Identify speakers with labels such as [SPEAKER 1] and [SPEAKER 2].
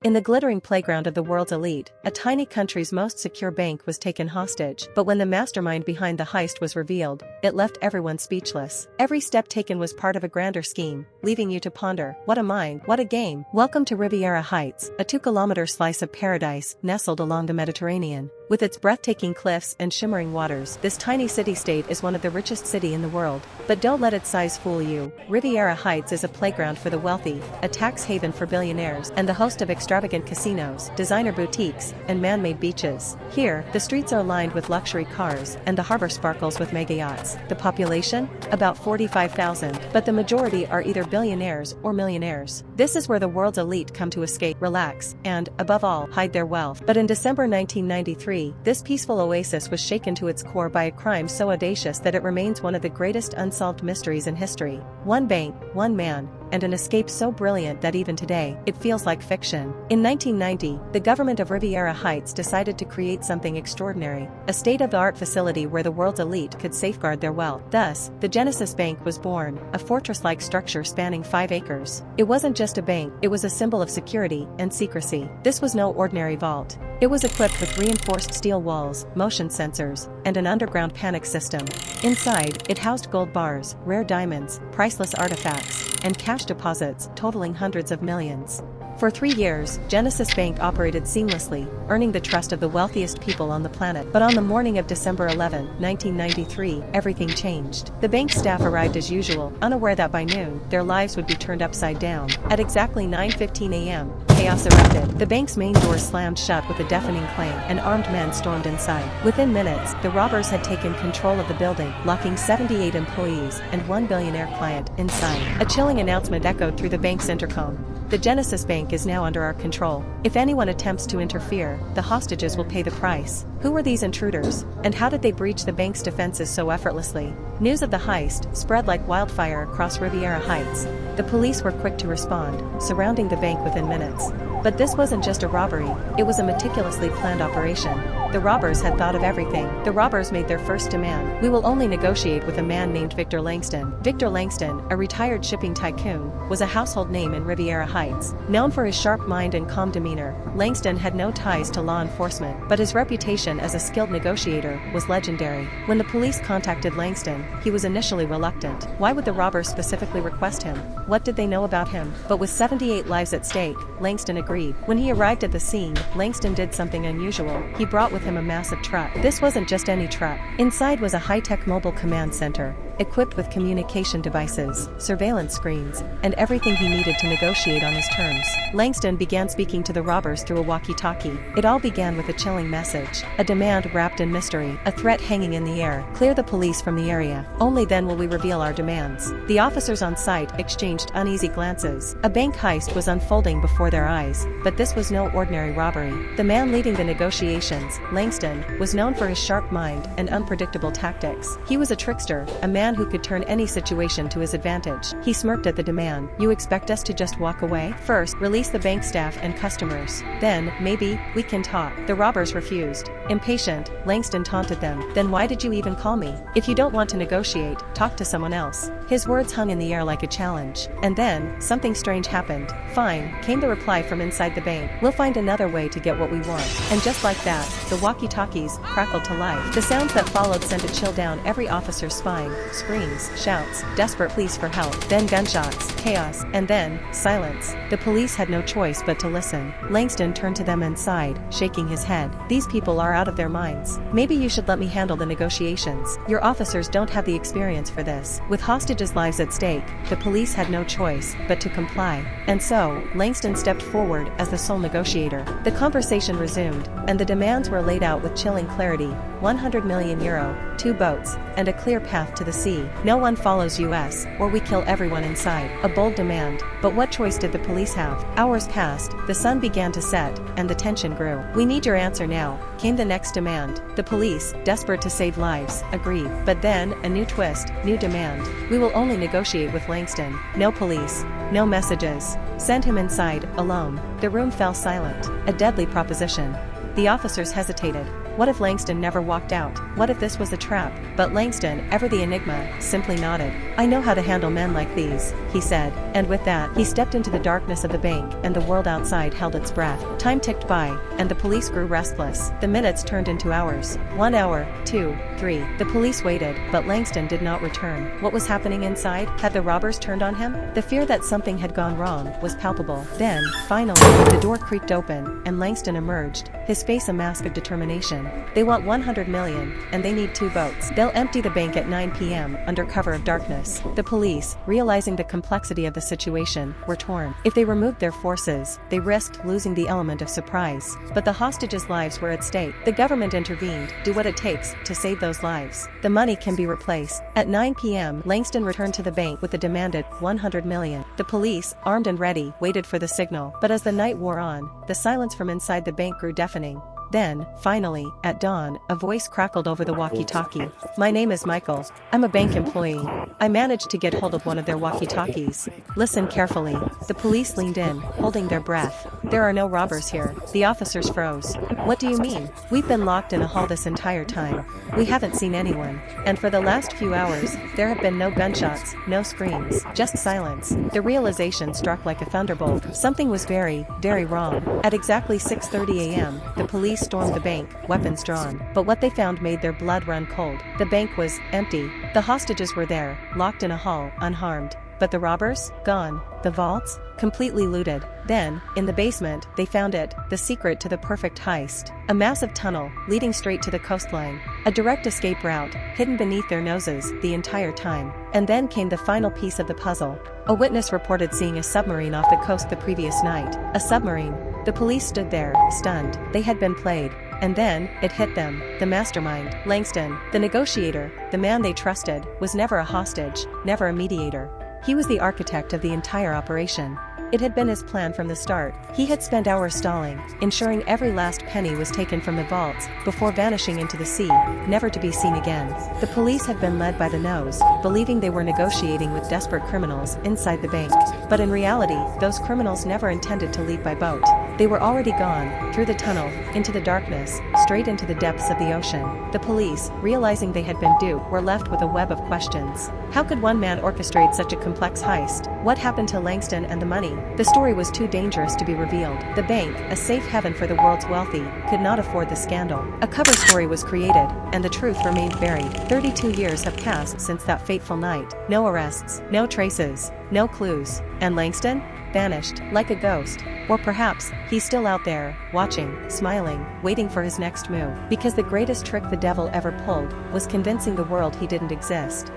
[SPEAKER 1] In the glittering playground of the world's elite, a tiny country's most secure bank was taken hostage. But when the mastermind behind the heist was revealed, it left everyone speechless. Every step taken was part of a grander scheme, leaving you to ponder, what a mind, what a game. Welcome to Riviera Heights, a 2-kilometer slice of paradise nestled along the Mediterranean. With its breathtaking cliffs and shimmering waters, this tiny city-state is one of the richest cities in the world. But don't let its size fool you. Riviera Heights is a playground for the wealthy, a tax haven for billionaires, and the host of extravagant casinos, designer boutiques, and man-made beaches. Here, the streets are lined with luxury cars, and the harbor sparkles with mega yachts. The population? About 45,000, but the majority are either billionaires or millionaires. This is where the world's elite come to escape, relax, and, above all, hide their wealth. But in December 1993, this peaceful oasis was shaken to its core by a crime so audacious that it remains one of the greatest unsolved mysteries in history. One bank, one man, and an escape so brilliant that even today, it feels like fiction. In 1990, the government of Riviera Heights decided to create something extraordinary, a state-of-the-art facility where the world's elite could safeguard their wealth. Thus, the Genesis Bank was born, a fortress-like structure spanning 5 acres. It wasn't just a bank, it was a symbol of security and secrecy. This was no ordinary vault. It was equipped with reinforced steel walls, motion sensors, and an underground panic system. Inside, it housed gold bars, rare diamonds, priceless artifacts, and cash deposits totaling hundreds of millions. For 3 years, Genesis Bank operated seamlessly, earning the trust of the wealthiest people on the planet. But on the morning of December 11, 1993, everything changed. The bank staff arrived as usual, unaware that by noon, their lives would be turned upside down. At exactly 9:15 a.m., chaos erupted. The bank's main doors slammed shut with a deafening clang, and armed men stormed inside. Within minutes, the robbers had taken control of the building, locking 78 employees and one billionaire client inside. A chilling announcement echoed through the bank's intercom. The Genesis Bank is now under our control. If anyone attempts to interfere, the hostages will pay the price. Who were these intruders, and how did they breach the bank's defenses so effortlessly? News of the heist spread like wildfire across Riviera Heights. The police were quick to respond, surrounding the bank within minutes. But this wasn't just a robbery, it was a meticulously planned operation. The robbers had thought of everything. The robbers made their first demand. We will only negotiate with a man named Victor Langston. Victor Langston, a retired shipping tycoon, was a household name in Riviera Heights. Known for his sharp mind and calm demeanor, Langston had no ties to law enforcement, but his reputation as a skilled negotiator was legendary. When the police contacted Langston, he was initially reluctant. Why would the robbers specifically request him? What did they know about him? But with 78 lives at stake, Langston agreed. When he arrived at the scene, Langston did something unusual. He brought with him a massive truck. This wasn't just any truck. Inside was a high-tech mobile command center, equipped with communication devices, surveillance screens, and everything he needed to negotiate on his terms. Langston began speaking to the robbers through a walkie-talkie. It all began with a chilling message, a demand wrapped in mystery, a threat hanging in the air. Clear the police from the area. Only then will we reveal our demands. The officers on site exchanged uneasy glances. A bank heist was unfolding before their eyes, but this was no ordinary robbery. The man leading the negotiations, Langston, was known for his sharp mind and unpredictable tactics. He was a trickster, a man who could turn any situation to his advantage. He smirked at the demand. You expect us to just walk away? First, release the bank staff and customers. Then, maybe, we can talk. The robbers refused. Impatient, Langston taunted them. Then why did you even call me? If you don't want to negotiate, talk to someone else. His words hung in the air like a challenge. And then, something strange happened. Fine, came the reply from inside the bank. We'll find another way to get what we want. And just like that, the walkie-talkies crackled to life. The sounds that followed sent a chill down every officer's spine. Screams, shouts, desperate pleas for help, then gunshots, chaos, and then, silence. The police had no choice but to listen. Langston turned to them and sighed, shaking his head. These people are out of their minds. Maybe you should let me handle the negotiations. Your officers don't have the experience for this. With hostages' lives at stake, the police had no choice but to comply. And so, Langston stepped forward as the sole negotiator. The conversation resumed, and the demands were laid out with chilling clarity. 100 million euro, 2 boats, and a clear path to the sea. No one follows us, or we kill everyone inside. A bold demand. But what choice did the police have? Hours passed, the sun began to set, and the tension grew. We need your answer now, came the next demand. The police, desperate to save lives, agreed. But then, a new twist, new demand. We will only negotiate with Langston. No police. No messages. Send him inside, alone. The room fell silent. A deadly proposition. The officers hesitated. What if Langston never walked out? What if this was a trap? But Langston, ever the enigma, simply nodded. "I know how to handle men like these," he said, and with that, he stepped into the darkness of the bank, and the world outside held its breath. Time ticked by, and the police grew restless. The minutes turned into hours. 1 hour, 2, 3. The police waited, but Langston did not return. What was happening inside? Had the robbers turned on him? The fear that something had gone wrong was palpable. Then, finally, the door creaked open, and Langston emerged, his face a mask of determination. "They want 100 million, and they need 2 votes. They'll empty the bank at 9 p.m. under cover of darkness." The police, realizing the complexity of the situation, were torn. If they removed their forces, they risked losing the element of surprise. But the hostages' lives were at stake. The government intervened. Do what it takes to save those lives. The money can be replaced. At 9 p.m., Langston returned to the bank with the demanded 100 million. The police, armed and ready, waited for the signal. But as the night wore on, the silence from inside the bank grew deafening. Then, finally, at dawn, a voice crackled over the walkie-talkie. "My name is Michael. I'm a bank employee. I managed to get hold of one of their walkie-talkies. Listen carefully." The police leaned in, holding their breath. "There are no robbers here." The officers froze. "What do you mean? We've been locked in a hall this entire time. We haven't seen anyone. And for the last few hours, there have been no gunshots, no screams, just silence." The realization struck like a thunderbolt. Something was very, very wrong. At exactly 6:30 a.m., the police stormed the bank, weapons drawn. But what they found made their blood run cold. The bank was empty. The hostages were there, locked in a hall, unharmed. But the robbers? Gone. The vaults? Completely looted. Then, in the basement, they found it, the secret to the perfect heist. A massive tunnel, leading straight to the coastline. A direct escape route, hidden beneath their noses, the entire time. And then came the final piece of the puzzle. A witness reported seeing a submarine off the coast the previous night. A submarine. The police stood there, stunned. They had been played. And then, it hit them. The mastermind, Langston, the negotiator, the man they trusted, was never a hostage, never a mediator. He was the architect of the entire operation. It had been his plan from the start. He had spent hours stalling, ensuring every last penny was taken from the vaults, before vanishing into the sea, never to be seen again. The police had been led by the nose, believing they were negotiating with desperate criminals inside the bank. But in reality, those criminals never intended to leave by boat. They were already gone, through the tunnel, into the darkness, straight into the depths of the ocean. The police, realizing they had been duped, were left with a web of questions. How could one man orchestrate such a complex heist? What happened to Langston and the money? The story was too dangerous to be revealed. The bank, a safe haven for the world's wealthy, could not afford the scandal. A cover story was created, and the truth remained buried. 32 years have passed since that fateful night. No arrests, no traces, no clues. And Langston? Vanished, like a ghost. Or perhaps, he's still out there, watching, smiling, waiting for his next move. Because the greatest trick the devil ever pulled was convincing the world he didn't exist.